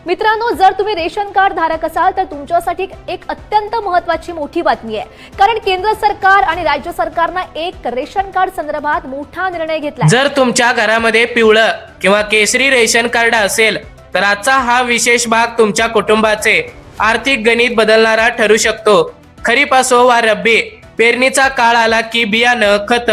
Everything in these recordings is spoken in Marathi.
मित्रांनो, जर तुम्ही रेशन कार्ड धारक असाल तर तुमच्यासाठी एक अत्यंत महत्त्वाची मोठी बातमी आहे, कारण केंद्र सरकार आणि राज्य सरकारने एक रेशन कार्ड संदर्भात मोठा निर्णय घेतला। जर तुमच्या घरामध्ये पिवळं किंवा केसरी रेशन कार्ड असेल तर आजचा हा विशेष भाग तुमच्या कुटुंबाचे आर्थिक गणित बदलणारा ठरू शकतो। खरीप असो वा रब्बी, पेरणीचा काळ आला की बियाणं, खत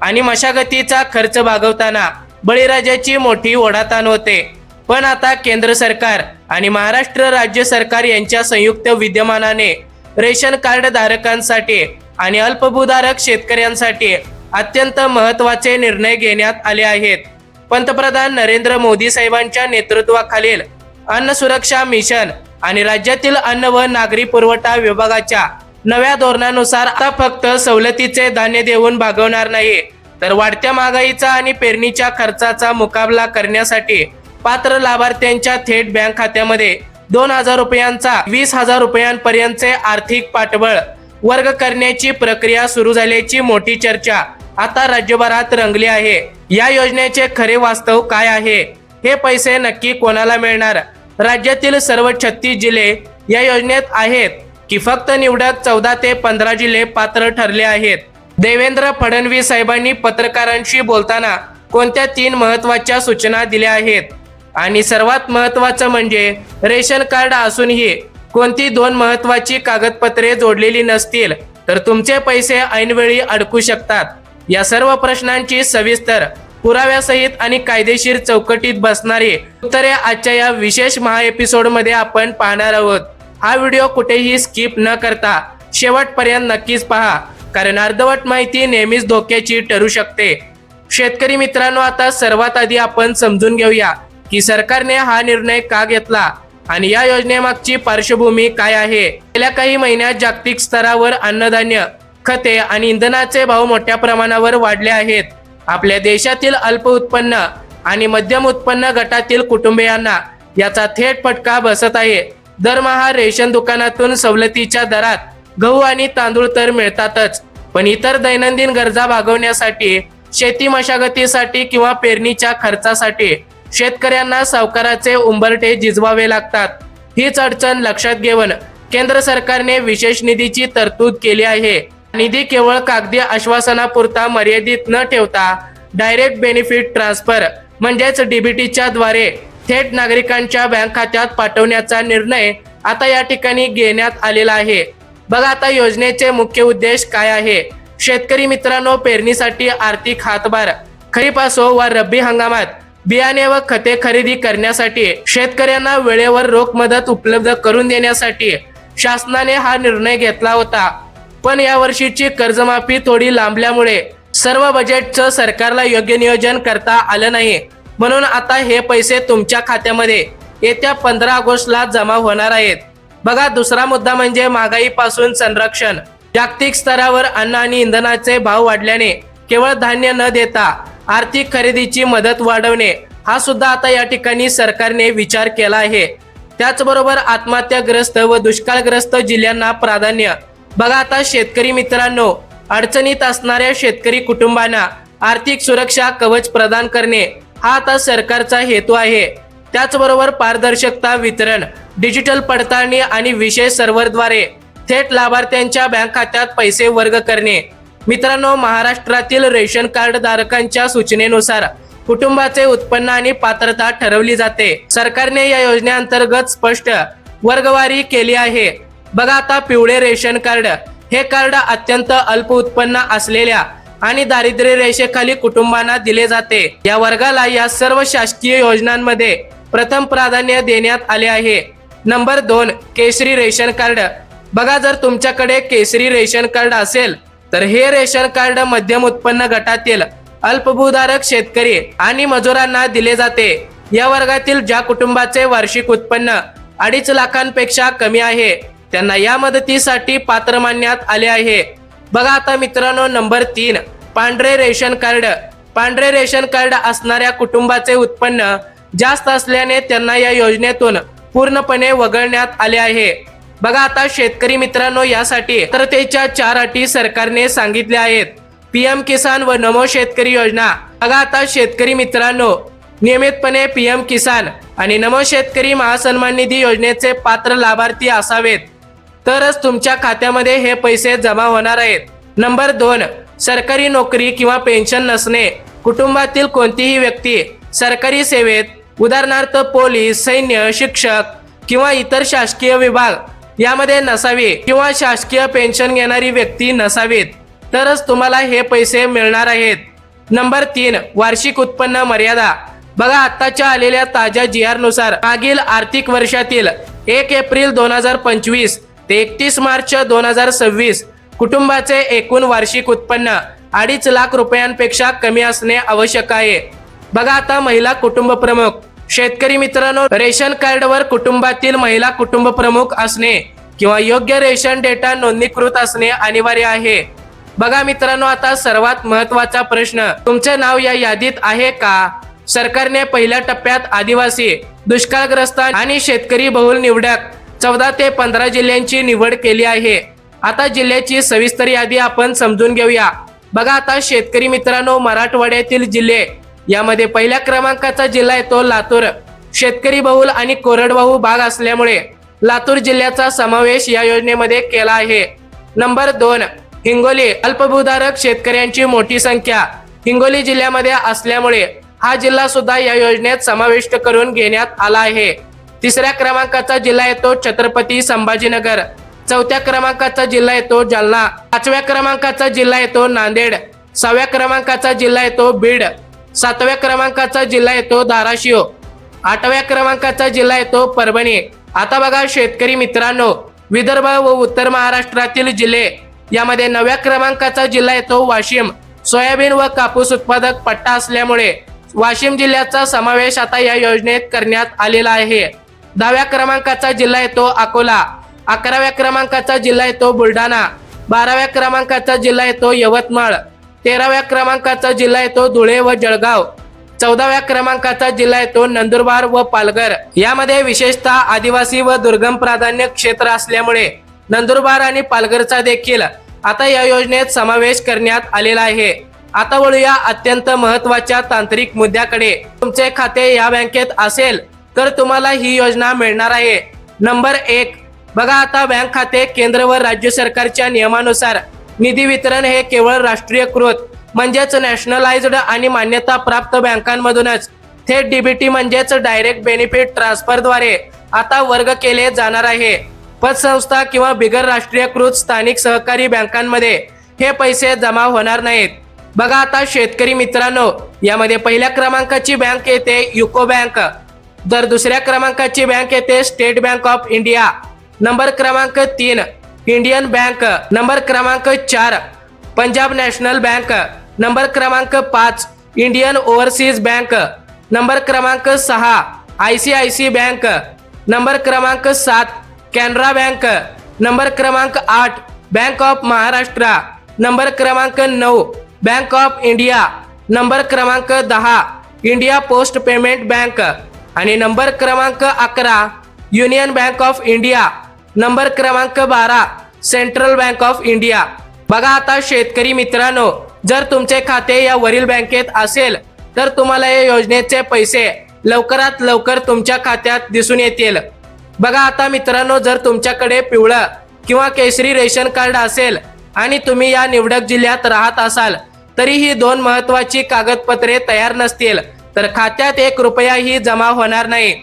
आणि मशागतीचा खर्च भागवताना बळीराजाची मोठी ओढाताण होते। पण आता केंद्र सरकार आणि महाराष्ट्र राज्य सरकार यांच्या संयुक्त विद्यमानाने रेशन कार्ड धारकांसाठी आणि अल्पभूधारक शेतकऱ्यांसाठी अत्यंत महत्त्वाचे निर्णय घेण्यात आले आहेत। पंतप्रधान नरेंद्र मोदी साहेबांच्या नेतृत्वाखालील अन्न सुरक्षा मिशन आणि राज्यातील अन्न व नागरी पुरवठा विभागाच्या नव्या धोरणानुसार आता फक्त सवलतीचे धान्य देऊन भागवणार नाही, तर वाढत्या महागाईचा आणि पेरणीच्या खर्चाचा मुकाबला करण्यासाठी पात्र लाभार्थ्यांच्या थेट बँक खात्यामध्ये 2,000 रुपयांचा 20,000 रुपयांपर्यंतचे आर्थिक पाठबळ वर्ग करण्याची प्रक्रिया सुरू झाल्याची मोठी चर्चा आता राज्यभरात रंगली आहे। या योजनेचे खरे वास्तव काय आहे, हे पैसे नक्की कोणाला मिळणार, राज्यातील सर्व 36 जिल्हे या योजनेत आहेत की फक्त निवडक 14 ते 15 जिल्हे पात्र ठरले आहेत। देवेंद्र फडणवीस साहेबांनी पत्रकारांशी बोलताना कोणत्या 3 महत्त्वाच्या सूचना दिल्या आहेत आणि सर्वात महत्त्वाचं म्हणजे रेशन कार्ड असूनही कोणती 2 महत्त्वाची कागदपत्रे जोडलेली नसतील तर तुमचे पैसे ऐनवेळी अडकू शकतात। या सर्व प्रश्नांची सविस्तर पुराव्यासहित आणि कायदेशीर चौकटीत बसणारी उत्तरे आजच्या या विशेष महा एपिसोडमध्ये आपण पाहणार आहोत। हा व्हिडिओ कुठेही स्किप न करता शेवटपर्यंत नक्कीच पहा, कारण अर्धवट माहिती नेहमीच धोक्याची ठरू शकते। शेतकरी मित्रांनो, आता सर्वात आधी आपण समजून घेऊया की सरकारने हा निर्णय का घेतला आणि या योजनेमागची पार्श्वभूमी काय आहे। गेल्या काही महिन्यात जागतिक स्तरावर अन्नधान्य, खते आणि इंधनाचे भाव मोठ्या प्रमाणावर वाढले आहेत। आपल्या देशातील अल्प उत्पन्न आणि मध्यम उत्पन्न गटातील कुटुंबियांना याचा थेट फटका बसत आहे। दरमहा रेशन दुकानातून सवलतीच्या दरात गहू आणि तांदूळ तर मिळतातच, पण इतर दैनंदिन गरजा भागवण्यासाठी, शेती मशागतीसाठी किंवा पेरणीच्या खर्चासाठी शेतकऱ्यांना सावकाराचे उंबरठे झिजवावे लागतात। हीच अडचण लक्षात घेऊन केंद्र सरकारने विशेष निधीची तरतूद केली आहे। निधी केवळ कागदी आश्वासनापुरता मर्यादित न ठेवता डायरेक्ट बेनिफिट ट्रान्सफर म्हणजेच डीबीटीच्या द्वारे थेट नागरिकांच्या बँक खात्यात पाठवण्याचा निर्णय आता या ठिकाणी घेण्यात आलेला आहे। बघा आता योजनेचे मुख्य उद्देश काय आहे। शेतकरी मित्रांनो, पेरणीसाठी आर्थिक हातभार, खरीप असो वा रब्बी हंगामात बियाणे व खते खरेदी करण्यासाठी शेतकऱ्यांना वेळेवर रोख मदत उपलब्ध करून देण्यासाठी शासनाने हा निर्णय घेतला होता। पण या वर्षीची कर्जमाफी थोडी लांबल्यामुळे सर्व बजेटचं सरकारला योग्य नियोजन करता आलं नाही, म्हणून आता हे पैसे तुमच्या खात्यामध्ये येत्या 15 ऑगस्टला जमा होणार आहेत। बघा, दुसरा मुद्दा म्हणजे महागाईपासून संरक्षण। जागतिक स्तरावर अन्न आणि इंधनाचे भाव वाढल्याने केवळ धान्य न देता आर्थिक खरेदीची मदत वाढवणे हा सुद्धा आता या ठिकाणी सरकारने विचार केला आहे। त्याचबरोबर आत्महत्याग्रस्त व दुष्काळग्रस्त जिल्ह्यांना प्राधान्य। बघा आता शेतकरी मित्रांनो, अडचणीत असणाऱ्या शेतकरी कुटुंबांना आर्थिक सुरक्षा कवच प्रदान करणे हा आता सरकारचा हेतू आहे। त्याचबरोबर पारदर्शकता, वितरण, डिजिटल पडताळणी आणि विशेष सर्व्हरद्वारे थेट लाभार्थ्यांच्या बँक खात्यात पैसे वर्ग करणे। मित्रांनो, महाराष्ट्रातील रेशन कार्ड धारकांच्या सूचनेनुसार कुटुंबाचे उत्पन्न आणि पात्रता ठरवली जाते। सरकारने या योजनेअंतर्गत स्पष्ट वर्गवारी केली आहे। बघा आता पिवळे रेशन कार्ड, हे कार्ड अत्यंत अल्प उत्पन्न असलेल्या आणि दारिद्र्य रेषेखाली कुटुंबांना दिले जाते। या वर्गाला या सर्व शासकीय योजनांमध्ये प्रथम प्राधान्य देण्यात आले आहे। नंबर 2, केसरी रेशन कार्ड। बघा, जर तुमच्याकडे केसरी रेशन कार्ड असेल तर हे रेशन कार्ड मध्यम उत्पन्न गटातील अल्पभूधारक शेतकरी आणि मजुरांना दिले जाते। या वर्गातील ज्या कुटुंबाचे वार्षिक उत्पन्न 2.5 लाखांपेक्षा कमी आहे त्यांना या मदतीसाठी पात्र मानण्यात आले आहे। बघा आता मित्रांनो, नंबर 3, पांढरे रेशन कार्ड। पांढरे रेशन कार्ड असणाऱ्या कुटुंबाचे उत्पन्न जास्त असल्याने त्यांना या योजनेतून पूर्णपणे वगळण्यात आले आहे। बघा आता शेतकरी मित्रांनो, यासाठी पात्रतेच्या 4 अटी सरकारने सांगितल्या आहेत। PM किसान व नमो शेतकरी योजना। बघा आता शेतकरी मित्रांनो, नियमितपणे PM किसान आणि नमो शेतकरी महासन्मान निधी योजनेचे पात्र लाभार्थी असावेत, तरच तुमच्या खात्यामध्ये हे पैसे जमा होणार आहेत. नंबर 2, सरकारी नोकरी किंवा पेन्शन नसणे. कुटुंबातील कोणतीही व्यक्ती सरकारी सेवेत, उदाहरणार्थ पोलीस, सैन्य, शिक्षक किंवा इतर शासकीय विभाग यामध्ये नसावी किंवा शासकीय पेन्शन घेणारी व्यक्ती नसावीत, तरच तुम्हाला हे पैसे मिळणार आहेत. नंबर 3, वार्षिक उत्पन्न मर्यादा. बघा, आताच्या आलेल्या ताज्या GR नुसार मागील आर्थिक वर्षातील 1 एप्रिल 2025 ते 31 मार्च 2026 कुटुंबाचे एकूण वार्षिक उत्पन्न 2.5 लाख रुपयांपेक्षा कमी असणे आवश्यक आहे. बघा, आता महिला कुटुंब प्रमुख. शेतकरी मित्रांनो, रेशन कार्डवर कुटुंबातील महिला कुटुंब प्रमुख असणे किंवा योग्य रेशन डेटा नोंदणीकृत असणे अनिवार्य आहे. बघा मित्रांनो, आता सर्वात महत्त्वाचा प्रश्न, तुमचे नाव या यादीत आहे का? सरकारने पहिल्या टप्प्यात आदिवासी, दुष्काळग्रस्त आणि शेतकरी बहुल निवडक 14 ते 15 जिल्ह्यांची निवड केली आहे. आता जिल्ह्याची सविस्तर यादी आपण समजून घेऊया. बघा, आता शेतकरी मित्रांनो, मराठवाड्यातील जिल्हे यामध्ये पहिल्या क्रमांकाचा जिल्हा येतो लातूर. शेतकरी बहुल आणि कोरडवाहू भाग असल्यामुळे लातूर जिल्ह्याचा समावेश या योजनेमध्ये केला आहे. नंबर 2, हिंगोली. अल्पभूधारक शेतकऱ्यांची मोठी संख्या हिंगोली जिल्ह्यामध्ये असल्यामुळे हा जिल्हा सुद्धा या योजनेत समाविष्ट करून घेण्यात आला आहे. तिसऱ्या क्रमांकाचा जिल्हा येतो छत्रपती संभाजीनगर. चौथ्या क्रमांकाचा जिल्हा येतो जालना. 5व्या क्रमांकाचा जिल्हा येतो नांदेड. 6व्या क्रमांकाचा जिल्हा येतो बीड. 7व्या क्रमांकाचा जिल्हा येतो धाराशिव. 8व्या क्रमांकाचा जिल्हा येतो परभणी. आता बघा शेतकरी मित्रांनो, विदर्भ व उत्तर महाराष्ट्रातील जिल्हे यामध्ये 9व्या क्रमांकाचा जिल्हा येतो वाशिम. सोयाबीन व कापूस उत्पादक पट्टा असल्यामुळे वाशिम जिल्ह्याचा समावेश आता या योजनेत करण्यात आलेला आहे. 10व्या क्रमांकाचा जिल्हा येतो अकोला. 11व्या क्रमांकाचा जिल्हा येतो बुलढाणा. 12व्या क्रमांकाचा जिल्हा येतो यवतमाळ. 13व्या क्रमांकाचा जिल्हा येतो धुळे व जळगाव. 14व्या क्रमांकाचा जिल्हा येतो नंदुरबार व पालघर. यामध्ये विशेषतः आदिवासी व दुर्गम प्राधान्य क्षेत्र असल्यामुळे नंदुरबार आणि पालघरचा देखील आता या योजनेत समावेश करण्यात आलेला आहे. आता वळूया अत्यंत महत्त्वाच्या तांत्रिक मुद्द्याकडे. तुमचे खाते या बँकेत असेल तर तुम्हाला ही योजना मिळणार आहे. नंबर 1, बघा, आता बँक खाते केंद्र व राज्य सरकारच्या नियमानुसार निधी वितरण हे केवळ राष्ट्रीयकृत म्हणजेच नॅशनलाइज्ड आणि मान्यता प्राप्त बँकांमधूनच थेट DBT म्हणजेच डायरेक्ट बेनिफिट ट्रान्सफरद्वारे आता वर्ग केले जाणार आहे. पतसंस्था किंवा बिगर राष्ट्रीयकृत स्थानिक सहकारी बँकांमध्ये हे पैसे जमा होणार नाहीत. बघा, आता शेतकरी मित्रांनो, यामध्ये पहिल्या क्रमांकाची बँक येते युको बँक. तर दुसऱ्या क्रमांकाची बँक येते state bank of India. Number क्रमांक 3, इंडियन बँक. नंबर क्रमांक 4, पंजाब नॅशनल बँक. नंबर क्रमांक 5, इंडियन ओव्हरसीज बँक. नंबर क्रमांक 6, ICICI बँक. नंबर क्रमांक 7, कॅनरा बँक. नंबर क्रमांक 8, बँक ऑफ महाराष्ट्र. नंबर क्रमांक 9, बँक ऑफ इंडिया. नंबर क्रमांक 10, इंडिया पोस्ट पेमेंट बँक. आणि नंबर क्रमांक 11, union bank of India. Number क्रमांक 12, सेंट्रल बँक ऑफ इंडिया. बघा, आता शेतकरी मित्रांनो, जर तुमचे खाते या वरील बँकेत असेल तर तुम्हाला या योजनेचे पैसे लवकरात लवकर तुमच्या खात्यात दिसून येतील. बघा, आता मित्रांनो, जर तुमच्याकडे पिवळं किंवा केशरी रेशन कार्ड असेल आणि तुम्ही या निवडक जिल्ह्यात राहत असाल तरीही 2 महत्त्वाची कागदपत्रे तयार नसतील तर खात्यात 1 रुपयाही जमा होणार नाही.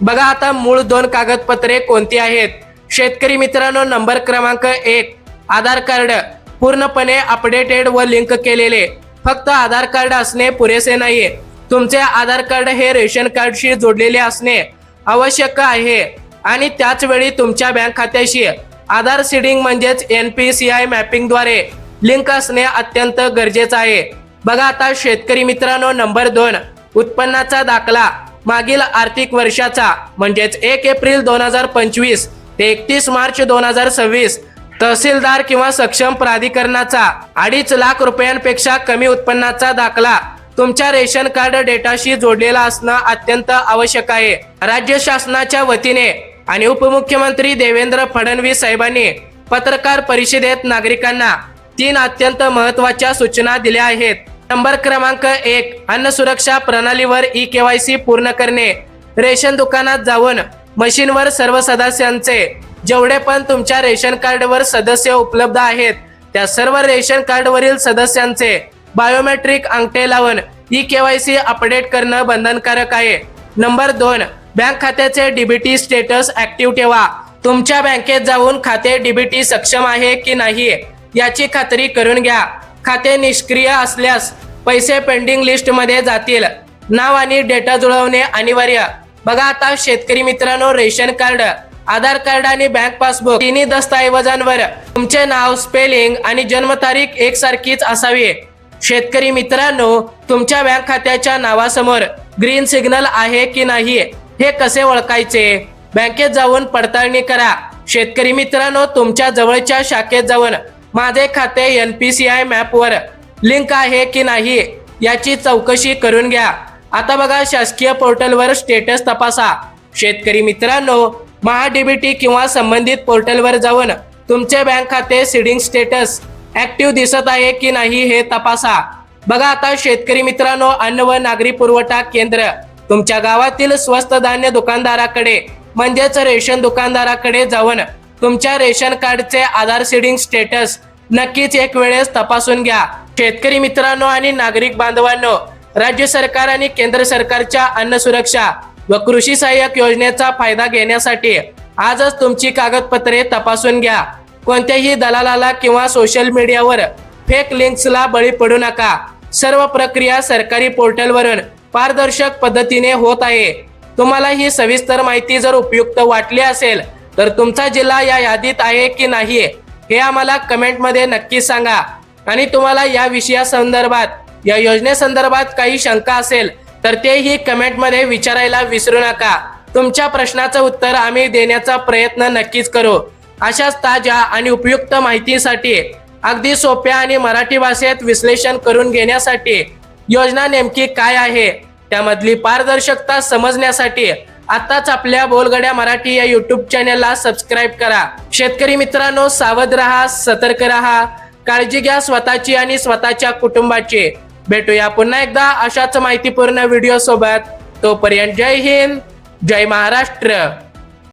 बघा, आता मूळ 2 कागदपत्रे कोणती आहेत? शेतकरी मित्रांनो, नंबर क्रमांक 1, आधार कार्ड. पूर्णपणे अपडेटेड व लिंक केलेले. फक्त आधार कार्ड असणे पुरेसे नाही, तुमचे आधार कार्ड हे रेशन कार्डशी जोडलेले असणे आवश्यक आहे आणि त्याच वेळी तुमच्या बँक खात्याशी आधार सीडिंग म्हणजेच NPCI मॅपिंगद्वारे लिंक असणे अत्यंत गरजेचं आहे. बघा, आता शेतकरी मित्रांनो, नंबर 2, उत्पन्नाचा दाखला. मागील आर्थिक वर्षाचा म्हणजेच 1 एप्रिल 2025 ते 31 मार्च 2026 तहसीलदार किंवा सक्षम प्राधिकरणाचा 2.5 लाख रुपयांपेक्षा कमी उत्पन्नाचा दाखला तुमच्या रेशन कार्ड डेटाशी जोडलेला असणं अत्यंत आवश्यक आहे. राज्य शासनाच्या वतीने आणि उपमुख्यमंत्री देवेंद्र फडणवीस साहेबांनी पत्रकार परिषदेत नागरिकांना 3 अत्यंत महत्त्वाच्या सूचना दिल्या आहेत. नंबर क्रमांक 1, अन्न सुरक्षा प्रणालीवर ई-केवायसी पूर्ण करणे. रेशन दुकानात जाऊन मशीनवर सर्व सदस्यांचे जेवढे पण तुमच्या रेशन कार्डवर सदस्य उपलब्ध आहेत त्या सर्व रेशन कार्डवरील सदस्यांचे बायोमेट्रिक अंगठे लावून ई-केवायसी अपडेट करणं बंधनकारक आहे. नंबर 2, बँक खात्याचे डीबीटी स्टेटस ऍक्टिव्ह ठेवा. तुमच्या बँकेत जाऊन खाते डीबीटी सक्षम आहे की नाही याची खात्री करून घ्या. खाते निष्क्रिय असल्यास पैसे पेंडिंग लिस्ट मध्ये जातील. नाव आणि डेटा जुळवणे अनिवार्य. बघा आता शेतकरी मित्रांनो, रेशन कार्ड, आधार कार्ड आणि बँक पासबुक तिन्ही दस्तऐवजांवर तुमचे नाव, स्पेलिंग आणि जन्मतारीख एकसारखीच असावी. शेतकरी मित्रांनो, तुमच्या बँक खात्याच्या नावासमोर ग्रीन सिग्नल आहे की नाही हे कसे ओळखायचे? बँकेत जाऊन पडताळणी करा. शेतकरी मित्रांनो, तुमच्या जवळच्या शाखेत जाऊन माझे खाते NPCI मॅपवर लिंक आहे की नाही याची चौकशी करून घ्या. आता बघा, शासकीय पोर्टलवर स्टेटस तपासा. शेतकरी मित्रांनो, महाडीबीटी किंवा संबंधित पोर्टलवर जाऊन तुमचे बँक खाते सीडिंग स्टेटस ऍक्टिव्ह दिसत आहे की नाही हे तपासा. बघा आता शेतकरी मित्रांनो, अन्न व नागरी पुरवठा केंद्र तुमच्या गावातील स्वस्त धान्य दुकानदाराकडे म्हणजेच रेशन दुकानदाराकडे जाऊन तुमच्या रेशन कार्डचे आधार सीडिंग स्टेटस नक्कीच एक वेळेस तपासून घ्या. शेतकरी मित्रांनो आणि नागरिक बांधवांनो, राज्य सरकार आणि केंद्र सरकारच्या अन्न सुरक्षा व कृषी सहाय्यक योजनेचा फायदा घेण्यासाठी आजच तुमची कागदपत्रे तपासून घ्या. कोणत्याही दलालाला किंवा सोशल मीडियावर फेक लिंक्सला बळी पडू नका. सर्व प्रक्रिया सरकारी पोर्टलवरून पारदर्शक पद्धतीने होत आहे. तुम्हाला ही सविस्तर माहिती जर उपयुक्त वाटली असेल तर तुमचा जिल्हा या यादीत आहे की नाही हे आम्हाला कमेंटमध्ये नक्की सांगा. आणि तुम्हाला या विषयासंदर्भात, या योजनेसंदर्भात काही शंका असेल तर तेही कमेंटमध्ये विचारायला विसरू नका. तुमच्या प्रश्नाचं उत्तर आम्ही देण्याचा प्रयत्न नक्कीच करू. अशाच ताज्या आणि उपयुक्त माहितीसाठी, अगदी सोप्या आणि मराठी भाषेत विश्लेषण करून घेण्यासाठी, योजना नेमकी काय आहे त्यामधली पारदर्शकता समजण्यासाठी आताच आपल्या बोलगड्या मराठी या युट्यूब चॅनलला सबस्क्राईब करा. शेतकरी मित्रांनो, सावध रहा, सतर्क रहा, काळजी घ्या स्वतःची आणि स्वतःच्या कुटुंबाची. भेटूया पुन्हा एकदा अशाच माहितीपूर्ण व्हिडिओ सोबत. तोपर्यंत जय हिंद, जय महाराष्ट्र.